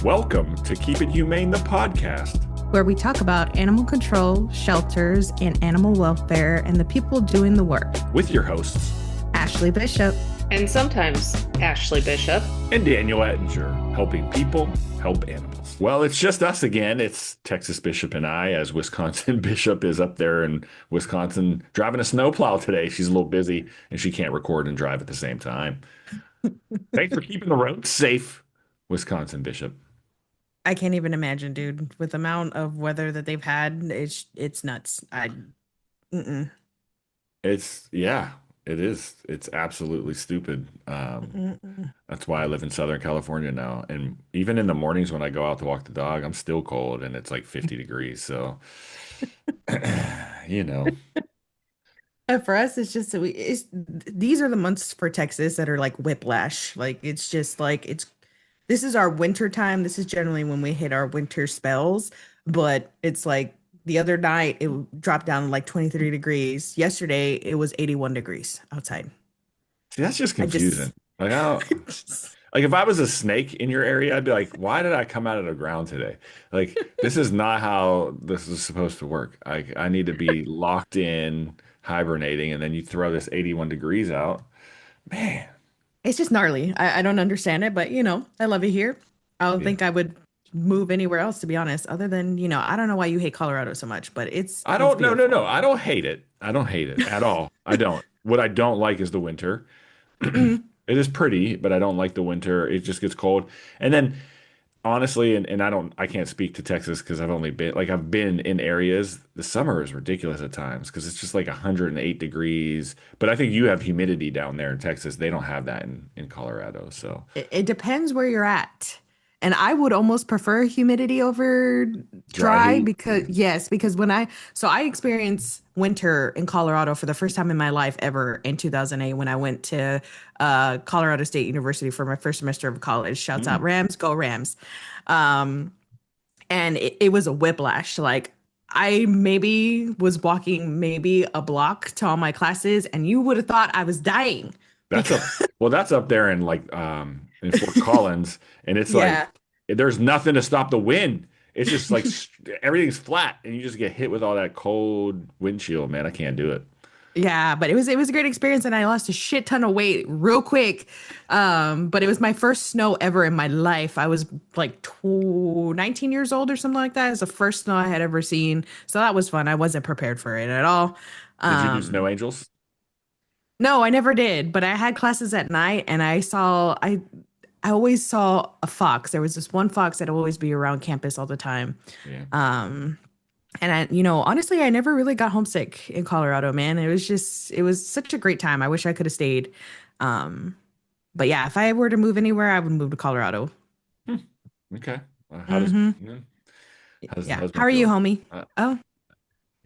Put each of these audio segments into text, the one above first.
Welcome to Keep It Humane, the podcast. Where we talk about animal control, shelters, and animal welfare, and the people doing the work. With your hosts, Ashley Bishop. And sometimes Ashley Bishop. And Daniel Ettinger, helping people help animals. Well, it's just us again. It's Texas Bishop and I, as Wisconsin Bishop is up there in Wisconsin driving a snowplow today. She's a little busy and she can't record and drive at the same time. Thanks for keeping the roads safe, Wisconsin Bishop. I can't even imagine, dude, with the amount of weather that they've had, it's nuts. It is. It's absolutely stupid. That's why I live in Southern California now. And even in the mornings when I go out to walk the dog, I'm still cold and it's like 50 degrees. So, you know. For us, it's just these are the months for Texas that are like whiplash. Like it's just like this is our winter time. This is generally when we hit our winter spells, but it's like the other night it dropped down to like 23 degrees. Yesterday it was 81 degrees outside. See, that's just confusing. Like if I was a snake in your area, I'd be like, why did I come out of the ground today? Like, this is not how this is supposed to work. I need to be locked in, hibernating, and then you throw this 81 degrees out. Man. It's just gnarly. I don't understand it, but I love it here. I don't think I would move anywhere else, to be honest, other than, I don't know why you hate Colorado so much, but no. I don't hate it. I don't hate it at all. I don't. What I don't like is the winter. It is pretty, but I don't like the winter. It just gets cold. And then honestly, and I can't speak to Texas because I've been in areas. The summer is ridiculous at times because it's just like 108 degrees. But I think you have humidity down there in Texas. They don't have that in Colorado. So it depends where you're at. And I would almost prefer humidity over dry because I experienced winter in Colorado for the first time in my life ever in 2008 when I went to Colorado State University for my first semester of college. Shouts out Rams, go Rams. And it was a whiplash. Like I maybe was walking maybe a block to all my classes and you would have thought I was dying. That's up there in in Fort Collins, and it's like there's nothing to stop the wind. It's just like everything's flat, and you just get hit with all that cold windshield. Man, I can't do it. Yeah, but it was a great experience, and I lost a shit ton of weight real quick. But it was my first snow ever in my life. I was like 19 years old or something like that. It was the first snow I had ever seen, so that was fun. I wasn't prepared for it at all. Did you do snow angels? No, I never did, but I had classes at night and I always saw a fox. There was this one fox that'd always be around campus all the time. Yeah. And honestly, I never really got homesick in Colorado, man. It was such a great time. I wish I could have stayed. But yeah, if I were to move anywhere, I would move to Colorado. Okay. How are you, homie?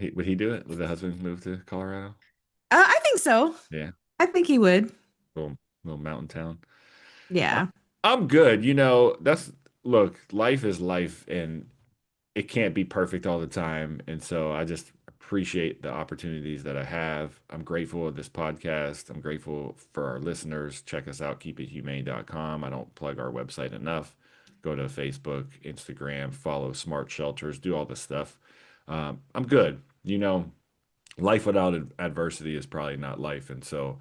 Would he do it? Would the husband move to Colorado? I think so. Yeah. I think he would. Little mountain town. Yeah. I'm good. Look, life is life and it can't be perfect all the time. And so I just appreciate the opportunities that I have. I'm grateful of this podcast. I'm grateful for our listeners. Check us out, keepithumane.com. I don't plug our website enough. Go to Facebook, Instagram, follow Smart Shelters, do all this stuff. I'm good. Life without adversity is probably not life. And so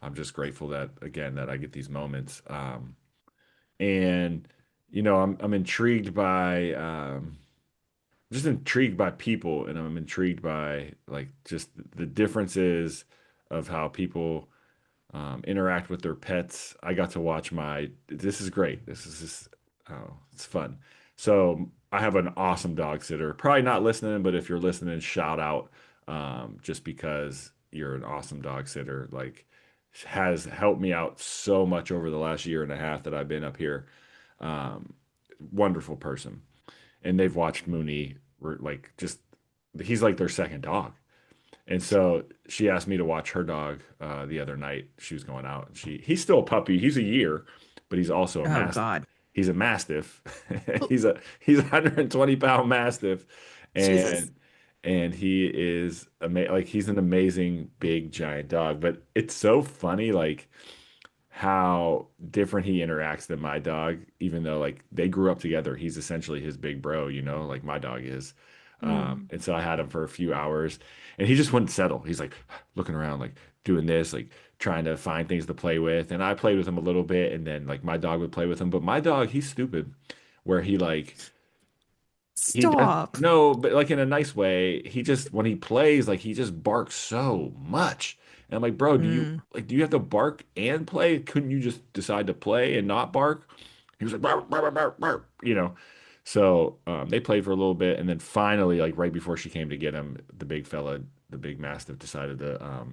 I'm just grateful that I get these moments. I'm intrigued by, just intrigued by people, and I'm intrigued by just the differences of how people interact with their pets. I got to watch this is great. It's fun. So I have an awesome dog sitter, probably not listening, but if you're listening, shout out. Just because you're an awesome dog sitter, has helped me out so much over the last year and a half that I've been up here. Wonderful person. And they've watched Mooney, he's like their second dog. And so she asked me to watch her dog the other night. She was going out. He's still a puppy. He's a year, but he's also a mastiff. God. He's a mastiff. he's a 120-pound mastiff. Jesus. And he is he's an amazing big giant dog. But it's so funny how different he interacts than my dog, even though like they grew up together. He's essentially his big bro, like my dog is. Mm. And so I had him for a few hours and he just wouldn't settle. He's like looking around, like doing this, like trying to find things to play with. And I played with him a little bit and then like my dog would play with him. But my dog, he's stupid where he does Stop. no, but like in a nice way. He just when he plays, like he just barks so much. And I'm like, bro, Mm. do you have to bark and play? Couldn't you just decide to play and not bark? He was like, bark, bark, bark, bark. So they played for a little bit, and then finally, like right before she came to get him, the big fella, the big mastiff, decided to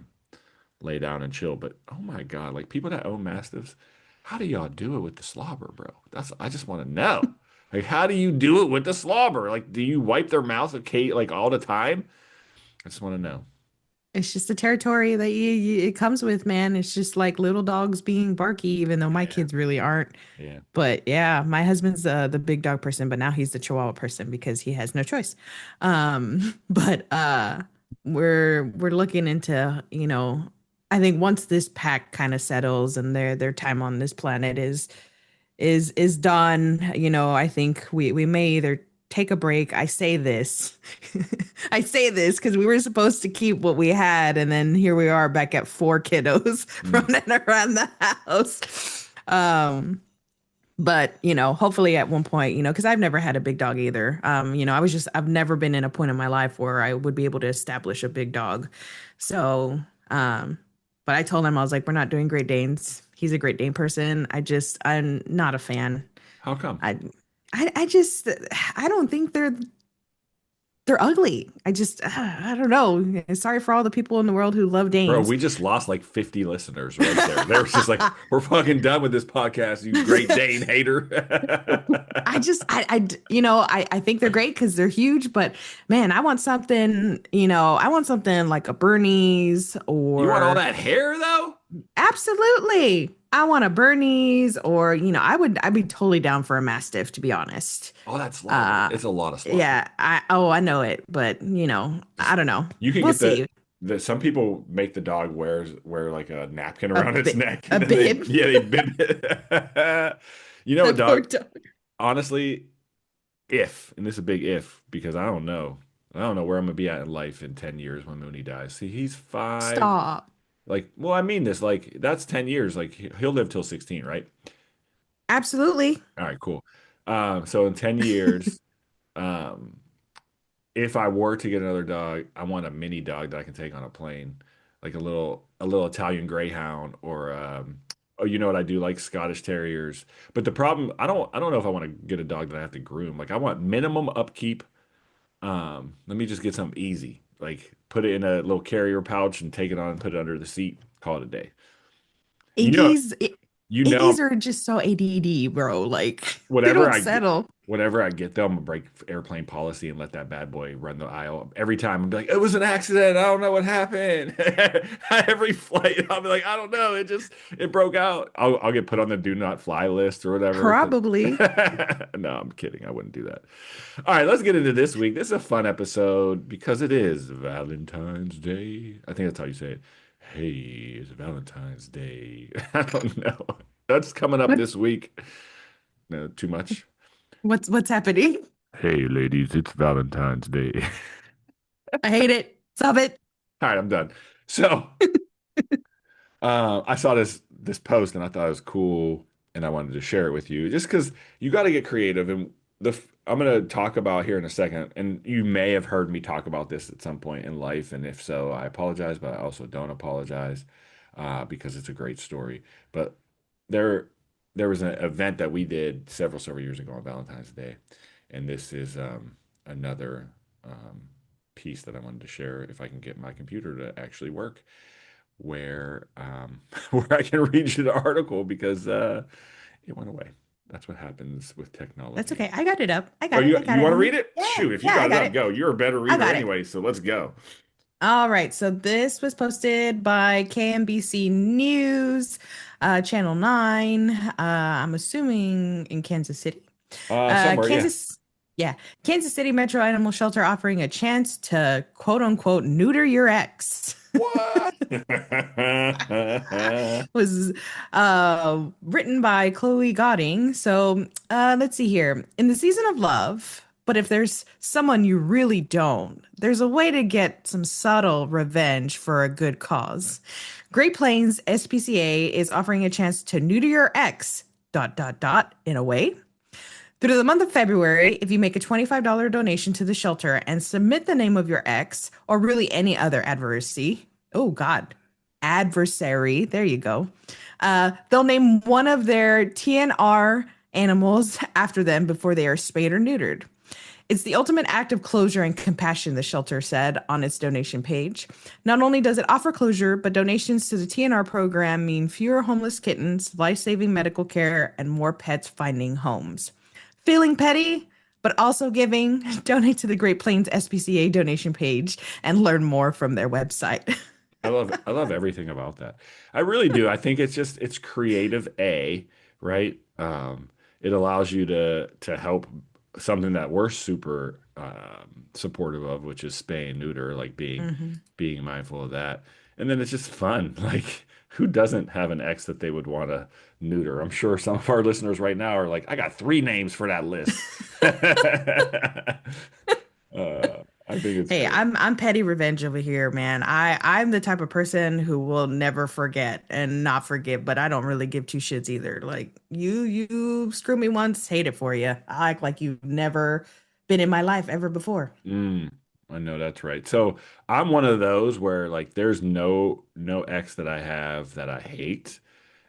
lay down and chill. But oh my God, like people that own mastiffs, how do y'all do it with the slobber, bro? I just want to know. Like, how do you do it with the slobber? Like, do you wipe their mouth like all the time? I just want to know. It's just the territory that it comes with, man. It's just like little dogs being barky, even though my Yeah, kids really aren't. yeah. But yeah, my husband's the big dog person, but now he's the Chihuahua person because he has no choice. But we're looking into, I think once this pack kind of settles and their time on this planet is done, I think we may either take a break. I say this. I say this because we were supposed to keep what we had, and then here we are back at four kiddos Mm. running around the house. But hopefully at one point, because I've never had a big dog either. I've never been in a point in my life where I would be able to establish a big dog. So, but I told him, I was like, we're not doing Great Danes. He's a Great Dane person. I'm not a fan. How come? I, I just, I don't think they're ugly. I don't know. Sorry for all the people in the world who love Bro, Danes. we just lost like 50 listeners right there. They're just like, we're fucking done with this podcast, you Great Dane hater. I just, I think they're great because they're huge, but man, I want something like a Bernese You want all or that hair though? absolutely. I want a Bernese or, I'd be totally down for a Mastiff, to be honest. All that slobber. Uh, It's a lot of slobber. yeah, I know it, but I don't know. You can We'll get see. the some people make the dog wear like a napkin A around its bit, neck a and then they bib, yeah, they bib it. You know a what, poor dog? dog. Honestly, if, and this is a big if, because I don't know. I don't know where I'm gonna be at in life in 10 years when Mooney dies. See, he's 5. Stop. Like, well, I mean this, like, that's 10 years. Like, he'll live till 16, right? Absolutely. All right, cool. So in 10 years, um, if I were to get another dog, I want a mini dog that I can take on a plane, like a little Italian Greyhound or oh, you know what I do like Scottish Terriers. But the problem, I don't know if I want to get a dog that I have to groom. Like I want minimum upkeep. Let me just get something easy. Like put it in a little carrier pouch and take it on and put it under the seat. Call it a day. You know, ADs, you know ADs are just so ADD, bro. Like they whatever don't I get, settle. whatever I get them, I'm gonna break airplane policy and let that bad boy run the aisle. Every time I'm like, it was an accident. I don't know what happened. Every flight, I'll be like, I don't know. It broke out. I'll get put on the do not fly list or whatever. Probably. No, I'm kidding. I wouldn't do that. All right, let's get into this week. This is a fun episode because it is Valentine's Day. I think that's how you say it. Hey, it's Valentine's Day. I don't know. That's coming up What this week. No, too much. what's happening? Hey, ladies, it's Valentine's Day. I hate it. Stop it. All right, I'm done. So, I saw this post and I thought it was cool, and I wanted to share it with you, just because you got to get creative. And I'm going to talk about here in a second, and you may have heard me talk about this at some point in life, and if so, I apologize, but I also don't apologize because it's a great story. But there, there was an event that we did several years ago on Valentine's Day, and this is another um, piece that I wanted to share if I can get my computer to actually work where where I can read you the article because it went away. That's what happens with That's technology. okay. I got it up. I Oh, got it. you I got you it. want to read it? Yeah, Shoot, if you yeah, I got it got up, it. go. You're a better I reader got it. anyway, so let's go. All right. So this was posted by KMBC News, Channel 9. I'm assuming in Kansas City. Somewhere, yeah. Kansas, yeah, Kansas City Metro Animal Shelter offering a chance to quote unquote neuter your ex. What? Was written by Chloe Godding. So let's see here. In the season of love, but if there's someone you really don't, there's a way to get some subtle revenge for a good cause. Great Plains SPCA is offering a chance to neuter your ex, dot, dot, dot, in a way. Through the month of February, if you make a $25 donation to the shelter and submit the name of your ex or really any other adversary, oh God, adversary, there you go. They'll name one of their TNR animals after them before they are spayed or neutered. It's the ultimate act of closure and compassion, the shelter said on its donation page. Not only does it offer closure, but donations to the TNR program mean fewer homeless kittens, life saving medical care, and more pets finding homes. Feeling petty, but also giving, donate to the Great Plains SPCA donation page and learn more from their website. I love everything about that. I really do. I think it's creative right? It allows you to help something that we're super supportive of, which is spay and neuter, like Mhm. being mindful of that. And then it's just fun. Like who doesn't have an ex that they would want to neuter? I'm sure some of our listeners right now are like, I got three names for that list. I think it's Hey, great. I'm petty revenge over here, man. I'm the type of person who will never forget and not forgive, but I don't really give two shits either. Like you screw me once, hate it for you. I act like you've never been in my life ever before. Mm, I know that's right. So I'm one of those where like there's no ex that I have that I hate.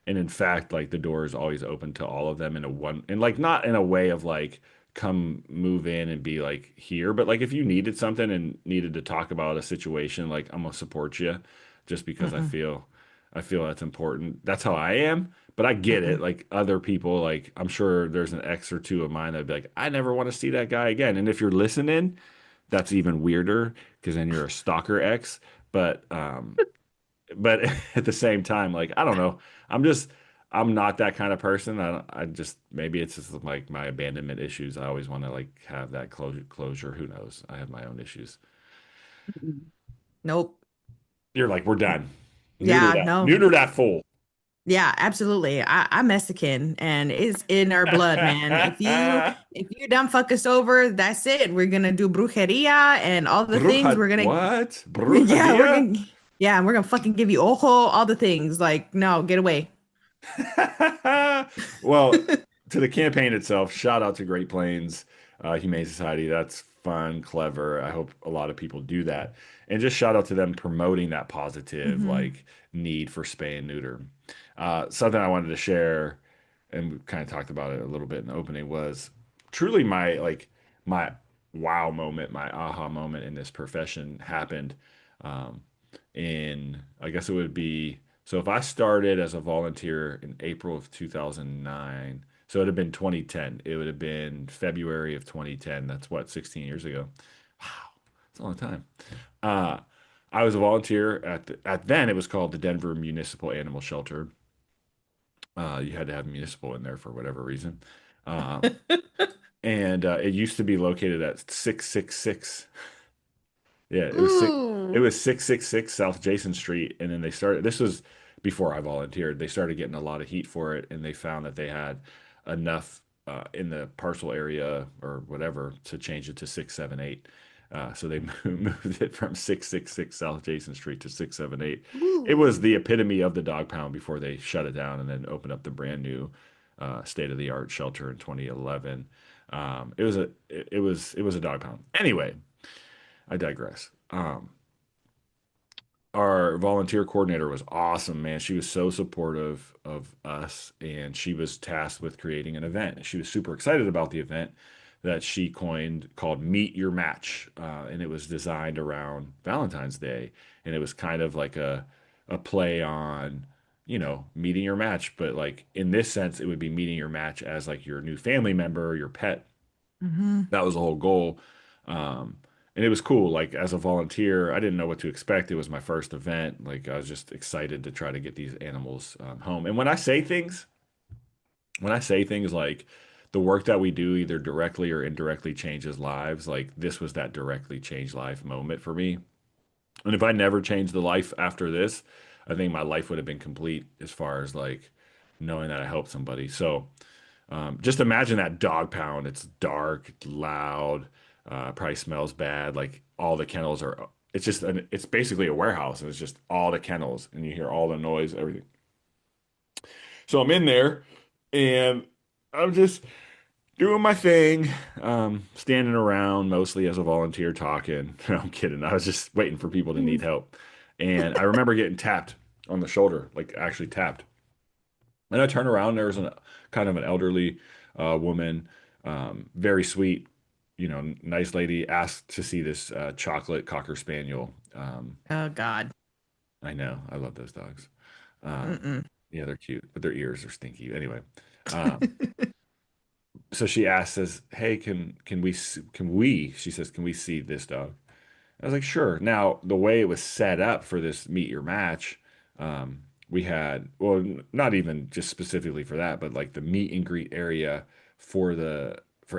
And in fact, like the door is always open to all of them in a one and like not in a way of like come move in and be like here, but like if you needed something and needed to talk about a situation, like I'm gonna support you just because Mm-mm, I feel that's important. That's how I am. But I get it. mm-mm. Like other people, like I'm sure there's an ex or two of mine that'd be like, I never want to see that guy again. And if you're listening, that's even weirder because then you're a stalker ex. But but at the same time, like I don't know, I'm just I'm not that kind of person. I just maybe it's just like my abandonment issues. I always want to like have that closure. Who knows? I have my own issues. Nope. You're like, we're done. Yeah, no. Neuter that fool. Yeah, absolutely. I'm Mexican and it's in our blood, man. If you done fuck us over, that's it. We're gonna do brujeria and all the things. Bruja, We're gonna what? yeah, we're Brujadilla? gonna yeah, we're gonna fucking give you ojo, all the things. Like, no, get away. Well, to the campaign itself, shout out to Great Plains Humane Society. That's fun, clever. I hope a lot of people do that. And just shout out to them promoting that positive Hmm. like need for spay and neuter. Something I wanted to share, and we kind of talked about it a little bit in the opening, was truly my wow moment, my aha moment in this profession happened um, in I guess it would be so if I started as a volunteer in April of 2009, so it would have been 2010. It would have been February of 2010. That's what, 16 years ago. Wow, that's a long time. Uh, I was a volunteer at then it was called the Denver Municipal Animal Shelter. You had to have municipal in there for whatever reason. Uh, and it used to be located at 666. Yeah, it Ooh. was 666 South Jason Street, and then they started. This was before I volunteered. They started getting a lot of heat for it, and they found that they had enough in the parcel area or whatever to change it to 678. So they moved it from 666 South Jason Street to 678. It was Ooh. the epitome of the dog pound before they shut it down and then opened up the brand new state-of-the-art shelter in 2011. It was a dog pound. Anyway, I digress. Our volunteer coordinator was awesome, man. She was so supportive of us, and she was tasked with creating an event. She was super excited about the event that she coined called Meet Your Match, and it was designed around Valentine's Day, and it was kind of like a play on, meeting your match, but like in this sense, it would be meeting your match as like your new family member, your pet. Hmm. That was the whole goal. Um, and it was cool. Like as a volunteer, I didn't know what to expect. It was my first event. Like I was just excited to try to get these animals home. And when I say things like the work that we do either directly or indirectly changes lives, like this was that directly changed life moment for me. And if I never changed the life after this, I think my life would have been complete as far as like knowing that I helped somebody. So just imagine that dog pound. It's dark, it's loud, probably smells bad. Like all the kennels are, it's basically a warehouse and it's just all the kennels and you hear all the noise, everything. So I'm in there and I'm just doing my thing, standing around mostly as a volunteer talking. I'm kidding. I was just waiting for people to need help. And I remember getting tapped on the shoulder, like actually tapped. And I turned around, there was an kind of an elderly woman, very sweet, nice lady, asked to see this chocolate cocker spaniel. Oh God. I know, I love those dogs. Um, Mm-mm. yeah, they're cute, but their ears are stinky. Anyway, um, so she asks us, "Hey, can we?" She says, "Can we see this dog?" I was like, "Sure." Now, the way it was set up for this meet your match, we had well, not even just specifically for that, but like the meet and greet area for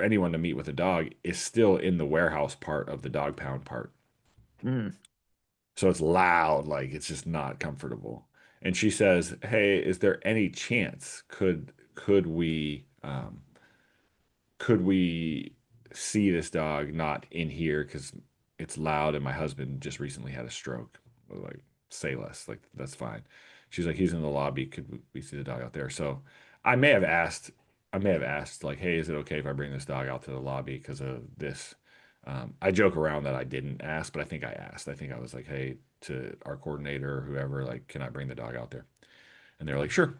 anyone to meet with a dog is still in the warehouse part of the dog pound part. Mm. So it's loud, like it's just not comfortable. And she says, "Hey, is there any chance could we see this dog not in here because it's loud and my husband just recently had a stroke?" I was like, "Say less, like that's fine." She's like, "He's in the lobby. Could we see the dog out there?" So I may have asked, I may have asked like, "Hey, is it okay if I bring this dog out to the lobby because of this?" I joke around that I didn't ask, but I think I asked. I think I was like, "Hey, to our coordinator or whoever, like, can I bring the dog out there?" And they're like, "Sure."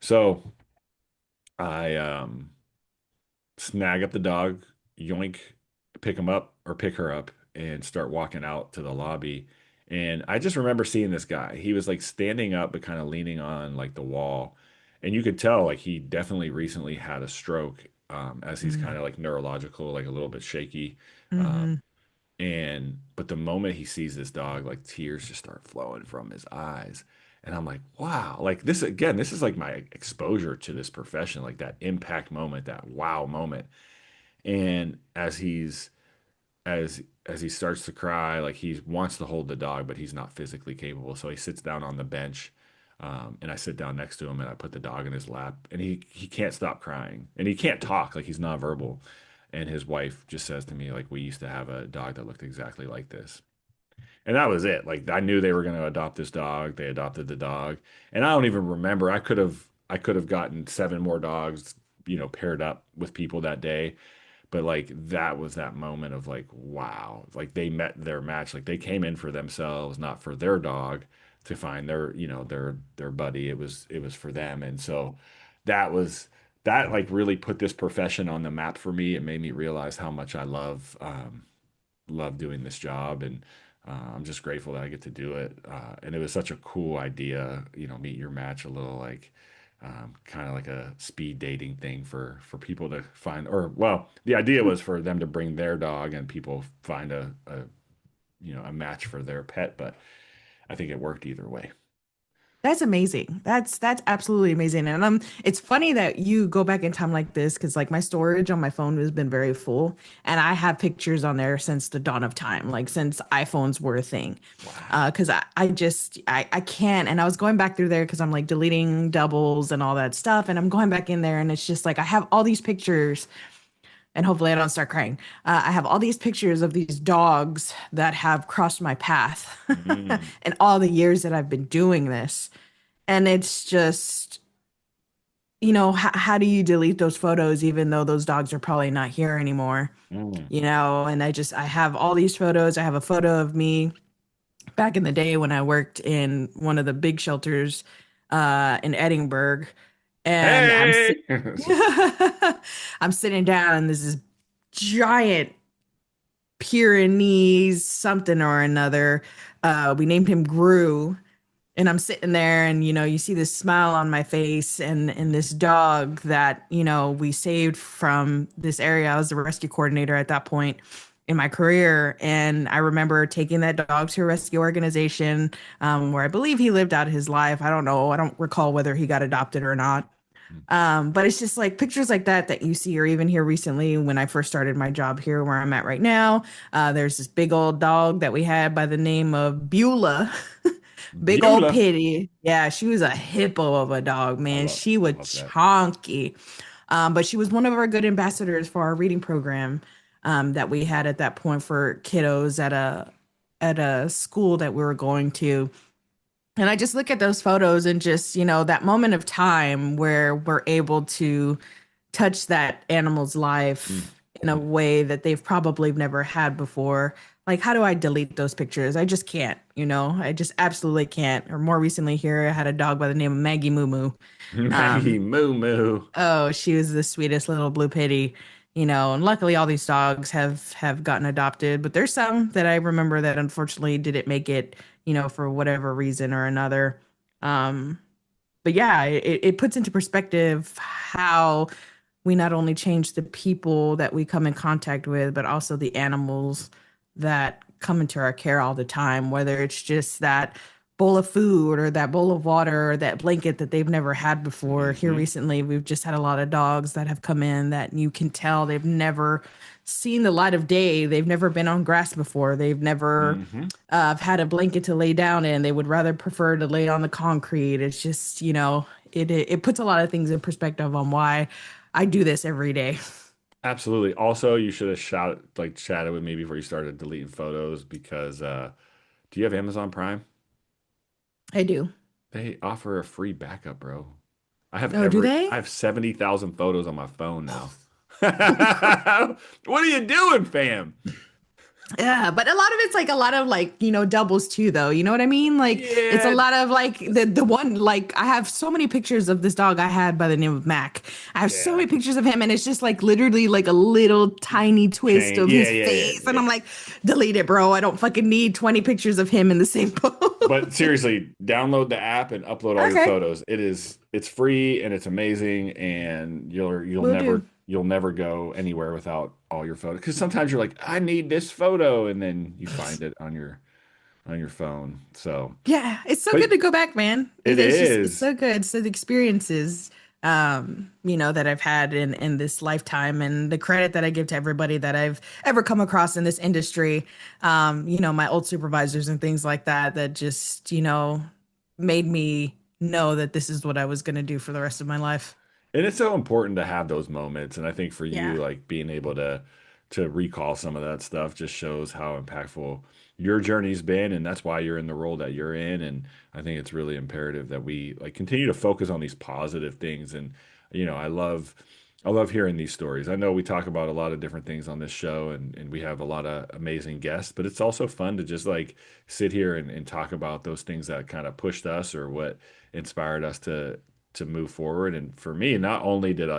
So I snag up the dog, yoink, pick him up or pick her up, and start walking out to the lobby. And I just remember seeing this guy. He was like standing up, but kind of leaning on like the wall. And you could tell like he definitely recently had a stroke, as he's kind Mm. of like neurological, like a little bit shaky. Um, Mm-hmm. but the moment he sees this dog, like tears just start flowing from his eyes. And I'm like, wow, like this again, this is like my exposure to this profession, like that impact moment, that wow moment. And as he starts to cry, like he wants to hold the dog, but he's not physically capable. So he sits down on the bench, and I sit down next to him and I put the dog in his lap, and he can't stop crying, and he can't talk, like he's nonverbal. And his wife just says to me, like, we used to have a dog that looked exactly like this. And that was it. Like I knew they were going to adopt this dog. They adopted the dog. And I don't even remember. I could have gotten seven more dogs, paired up with people that day. But like that was that moment of like, wow, like they met their match. Like they came in for themselves, not for their dog to find their buddy. It was for them. And so that was that like really put this profession on the map for me. It made me realize how much I love doing this job, and I'm just grateful that I get to do it. And it was such a cool idea, meet your match, a little like kind of like a speed dating thing for people to find, or well, the idea was for them to bring their dog and people find a match for their pet, but I think it worked either way. That's amazing. That's absolutely amazing. And it's funny that you go back in time like this because like my storage on my phone has been very full, and I have pictures on there since the dawn of time, like since iPhones were a thing. Wow. Because I can't. And I was going back through there because I'm like deleting doubles and all that stuff, and I'm going back in there, and it's just like I have all these pictures, and hopefully I don't start crying. I have all these pictures of these dogs that have crossed my path, Mm, and all the years that I've been doing this. And it's just, how do you delete those photos even though those dogs are probably not here anymore? mm. And I have all these photos. I have a photo of me back in the day when I worked in one of the big shelters in Edinburgh. And Hey. I'm sitting down and there's this giant Pyrenees something or another. We named him Gru, and I'm sitting there and you see this smile on my face, and this dog that we saved from this area. I was the rescue coordinator at that point in my career, and I remember taking that dog to a rescue organization, where I believe he lived out his life. I don't know, I don't recall whether he got adopted or not. But it's just like pictures like that that you see, or even here recently when I first started my job here where I'm at right now. There's this big old dog that we had by the name of Beulah. Big old Beulah. pitty. Yeah, she was a hippo of a dog, man. She I was love that. chonky. But she was one of our good ambassadors for our reading program that we had at that point for kiddos at a school that we were going to. And I just look at those photos and just, that moment of time where we're able to touch that animal's Mm, life in a mm. way that they've probably never had before. Like, how do I delete those pictures? I just can't, I just absolutely can't. Or more recently here, I had a dog by the name of Maggie Moo Moo. Maggie Moo Moo. Oh, she was the sweetest little blue pitty, and luckily all these dogs have gotten adopted, but there's some that I remember that unfortunately didn't make it, for whatever reason or another. Um, but yeah, it puts into perspective how we not only change the people that we come in contact with, but also the animals that come into our care all the time, whether it's just that bowl of food or that bowl of water or that blanket that they've never had before. Here Hmm. recently, we've just had a lot of dogs that have come in that you can tell they've never seen the light of day. They've never been on grass before. They've never Hmm. had a blanket to lay down in. They would rather prefer to lay on the concrete. It's just, it puts a lot of things in perspective on why I do this every day. Absolutely. Also, you should have chatted with me before you started deleting photos because do you have Amazon Prime? I do. They offer a free backup, bro. Oh, do I they? have 70,000 photos on my phone now. What are you doing, fam? Yeah, but a lot of it's like a lot of like, doubles too though. You know what I mean? Like it's a Yeah, lot of like the one like I have so many pictures of this dog I had by the name of Mac. I have so yeah. many pictures of him and it's just like literally like a little tiny twist Chain. of Yeah, his yeah, yeah, face and yeah. I'm like, delete it, bro. I don't fucking need 20 pictures of him in the same But post. seriously, download the app and upload all your Okay, photos. It's free and it's amazing and will do. you'll never go anywhere without all your photos. Because sometimes you're like, I need this photo, and then you find it on your phone. So, Yeah, it's so but good to go back, man. it It's is. so good. So the experiences, that I've had in this lifetime and the credit that I give to everybody that I've ever come across in this industry, my old supervisors and things like that, that just, made me know that this is what I was going to do for the rest of my life. And it's so important to have those moments. And I think for Yeah. you, like being able to recall some of that stuff just shows how impactful your journey's been. And that's why you're in the role that you're in. And I think it's really imperative that we like continue to focus on these positive things. And, I love hearing these stories. I know we talk about a lot of different things on this show and we have a lot of amazing guests, but it's also fun to just like sit here and talk about those things that kind of pushed us or what inspired us to move forward. And for me, not only did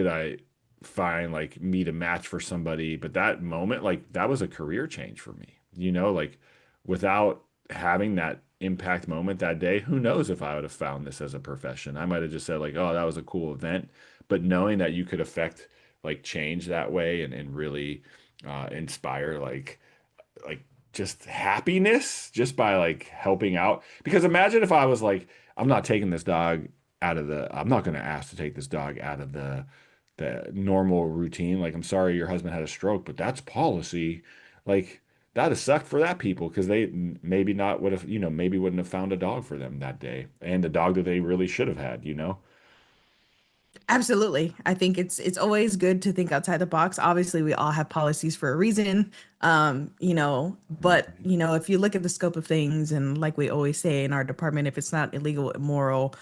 I find like meet a match for somebody, but that moment, like that was a career change for me. Like without having that impact moment that day, who knows if I would have found this as a profession. I might have just said like, oh, that was a cool event. But knowing that you could affect like change that way and really inspire like just happiness just by like helping out. Because imagine if I was like, I'm not going to ask to take this dog out of the normal routine. Like, I'm sorry your husband had a stroke, but that's policy. Like, that'd have sucked for that people because they maybe not would have, maybe wouldn't have found a dog for them that day and the dog that they really should have had. Absolutely. I think it's always good to think outside the box. Obviously, we all have policies for a reason. But Mhm. if you look at the scope of things and like we always say in our department, if it's not illegal, immoral,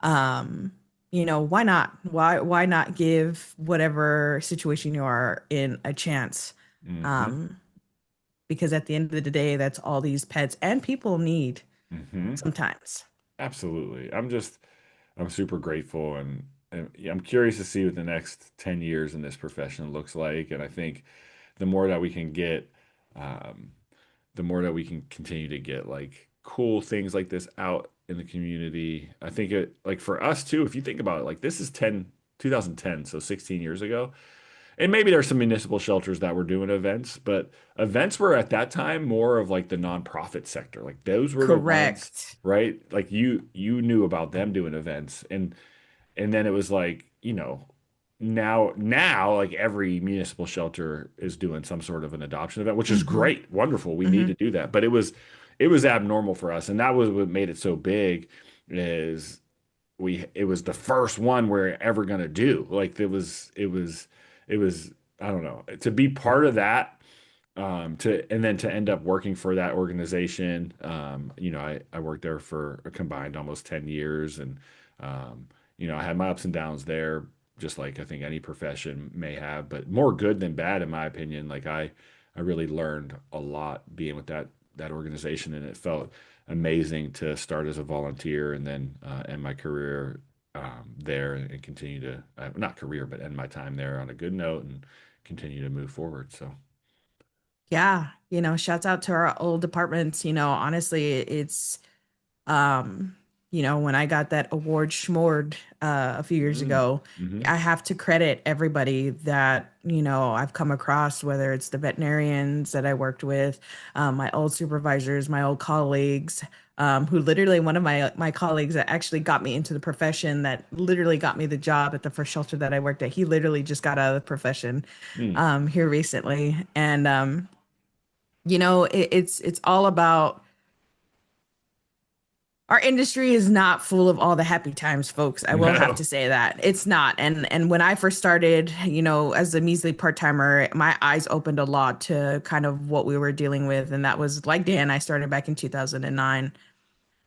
why not? Why not give whatever situation you are in a chance? Hmm. Um, because at the end of the day, that's all these pets and people need Hmm. sometimes. Absolutely. I'm super grateful and yeah, I'm curious to see what the next 10 years in this profession looks like. And I think the more that we can get, um, the more that we can continue to get like cool things like this out in the community. I think it like for us too, if you think about it, like this is 2010, so 16 years ago. and maybe there's some municipal shelters that were doing events, but events were at that time more of like the nonprofit sector. Like those were the ones, Correct. right? Like you knew about them doing events, and then it was like, now like every municipal shelter is doing some sort of an adoption event, which is Hmm. great, wonderful. We need Hmm. to do that. But it was abnormal for us, and that was what made it so big is it was the first one we're ever gonna do. Like it was I don't know, to be part of that, and then to end up working for that organization. I worked there for a combined almost 10 years, and um, I had my ups and downs there, just like I think any profession may have, but more good than bad in my opinion. Like I really learned a lot being with that organization, and it felt amazing to start as a volunteer and then end my career there, and continue to not career, but end my time there on a good note and continue to move forward. So. Yeah, shouts out to our old departments. Honestly, it's um, when I got that award schmored a few years Mm. ago, Hmm. I have to credit everybody that, I've come across, whether it's the veterinarians that I worked with, my old supervisors, my old colleagues, who literally one of my colleagues that actually got me into the profession, that literally got me the job at the first shelter that I worked at. He literally just got out of the profession Mm. here recently. And it's all about, our industry is not full of all the happy times, folks. I will have No. to say that it's not. And when I first started, as a measly part-timer, my eyes opened a lot to kind of what we were dealing with. And that was like Dan, I started back in 2009.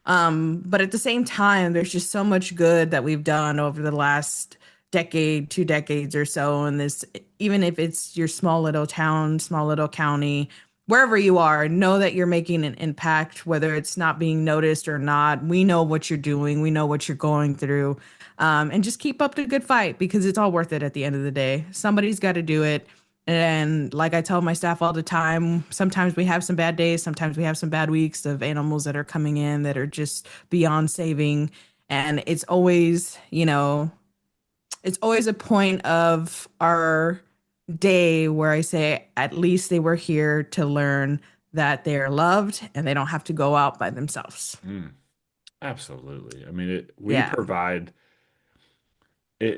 But at the same time, there's just so much good that we've done over the last decade, 2 decades or so. And this, even if it's your small little town, small little county, wherever you are, know that you're making an impact, whether it's not being noticed or not. We know what you're doing, we know what you're going through. And just keep up the good fight, because it's all worth it at the end of the day. Somebody's got to do it. And like I tell my staff all the time, sometimes we have some bad days, sometimes we have some bad weeks of animals that are coming in that are just beyond saving. And it's always a point of our day where I say, at least they were here to learn that they are loved and they don't have to go out by themselves. Mm. Absolutely. I mean, Yeah.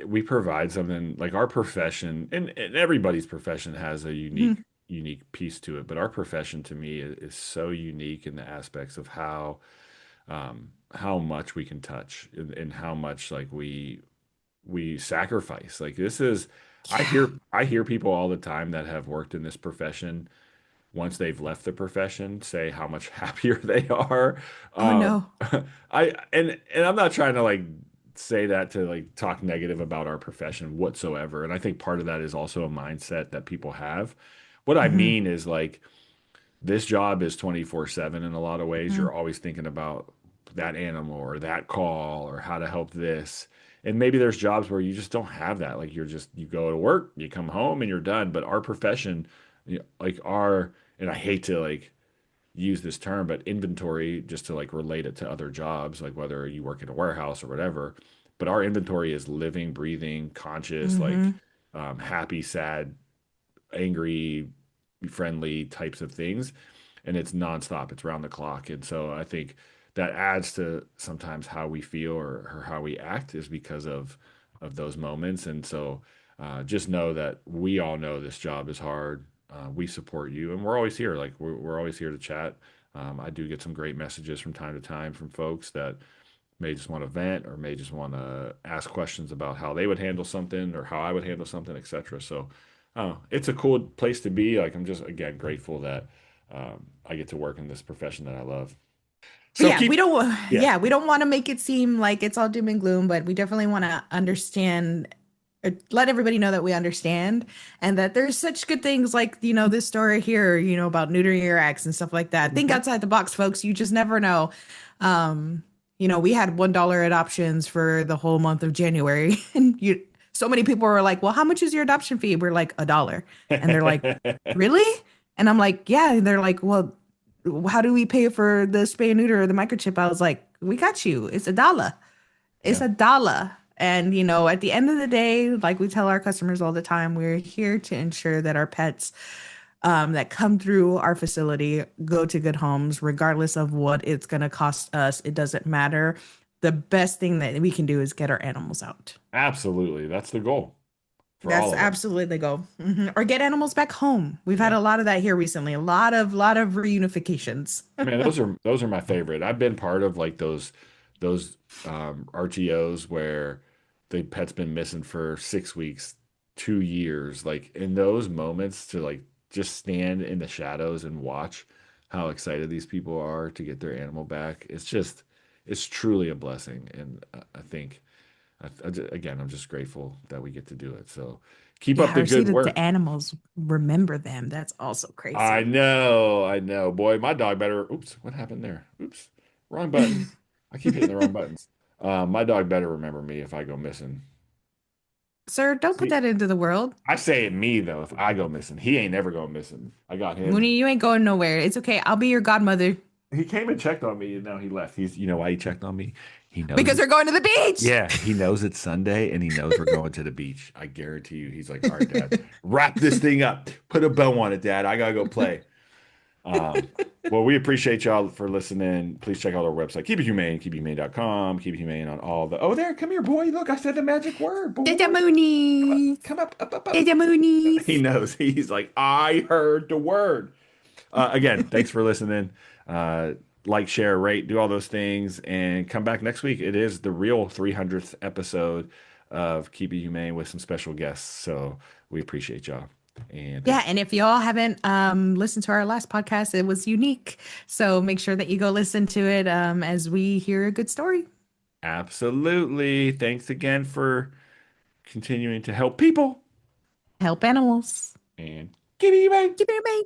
we provide something like our profession, and everybody's profession has a Mhm. unique piece to it, but our profession to me is so unique in the aspects of how much we can touch, and how much like we sacrifice. Like this is Yeah. I hear people all the time that have worked in this profession, once they've left the profession, say how much happier they are. Oh Um, no. and I'm not trying to like say that to like talk negative about our profession whatsoever. And I think part of that is also a mindset that people have. What I Hmm. mean is like this job is 24/7 in a lot of ways. Hmm. You're always thinking about that animal or that call or how to help this. And maybe there's jobs where you just don't have that. Like you go to work, you come home and you're done. But our profession, like and I hate to like use this term, but inventory, just to like relate it to other jobs, like whether you work in a warehouse or whatever. But our inventory is living, breathing, conscious, like Hmm. happy, sad, angry, friendly types of things. And it's nonstop, it's round the clock. And so I think that adds to sometimes how we feel, or how we act, is because of those moments. And so just know that we all know this job is hard. We support you, and we're always here. Like we're always here to chat. I do get some great messages from time to time from folks that may just want to vent, or may just want to ask questions about how they would handle something or how I would handle something, etc. So, it's a cool place to be. Like I'm just again grateful that I get to work in this profession that I love. But So yeah, keep, yeah, we don't want to make it seem like it's all doom and gloom, but we definitely want to understand, let everybody know that we understand, and that there's such good things like, this story here, about Neuter Your Ex and stuff like that. Think outside the box, folks. You just never know. Um, we had $1 adoptions for the whole month of January, and so many people were like, "Well, how much is your adoption fee?" We're like, $1. And they're like, "Really?" And I'm like, "Yeah." And they're like, "Well, how do we pay for the spay and neuter or the microchip?" I was like, "We got you. It's $1. It's yeah, $1." And, at the end of the day, like we tell our customers all the time, we're here to ensure that our pets that come through our facility go to good homes, regardless of what it's going to cost us. It doesn't matter. The best thing that we can do is get our animals out. Absolutely. That's the goal for That's all of us. absolutely the goal. Or get animals back home. We've had Yeah. a lot of that here recently. A lot of reunifications. Man, those are my favorite. I've been part of like those RTOs where the pet's been missing for 6 weeks, 2 years. Like in those moments to like just stand in the shadows and watch how excited these people are to get their animal back. It's truly a blessing. And I think again, I'm just grateful that we get to do it. So keep up Yeah, the or see good that the work. animals remember them. That's also I crazy. know, I know. Boy, my dog better. Oops, what happened there? Oops, wrong button. I keep hitting the wrong buttons. My dog better remember me if I go missing. Sir, don't put See, that into the world. I say it me though. If I go missing, he ain't never going missing. I got him. Mooney, you ain't going nowhere. It's okay. I'll be your godmother He came and checked on me, and now he left. You know why he checked on me? He knows because it. they're going to the beach. Yeah, he knows it's Sunday, and he knows we're going to the beach. I guarantee you. He's like, all right, Dad, wrap this thing up, put a bow on it, Dad. I gotta go play. Um, well, we appreciate y'all for listening. Please check out our website, keepithumane, keep it humane on all the. Oh, there, come here, boy. Look, I said the magic word, Dada boy. Moonies. Come up. Dada He Moonies. knows. He's like, I heard the word. Again, thanks for listening. Uh, like, share, rate, do all those things, and come back next week. It is the real 300th episode of Keep It Humane with some special guests. So we appreciate y'all. And Yeah, and if y'all haven't listened to our last podcast, it was unique. So make sure that you go listen to it as we hear a good story. absolutely. Thanks again for continuing to help people Help animals. and keep it humane. Keep it in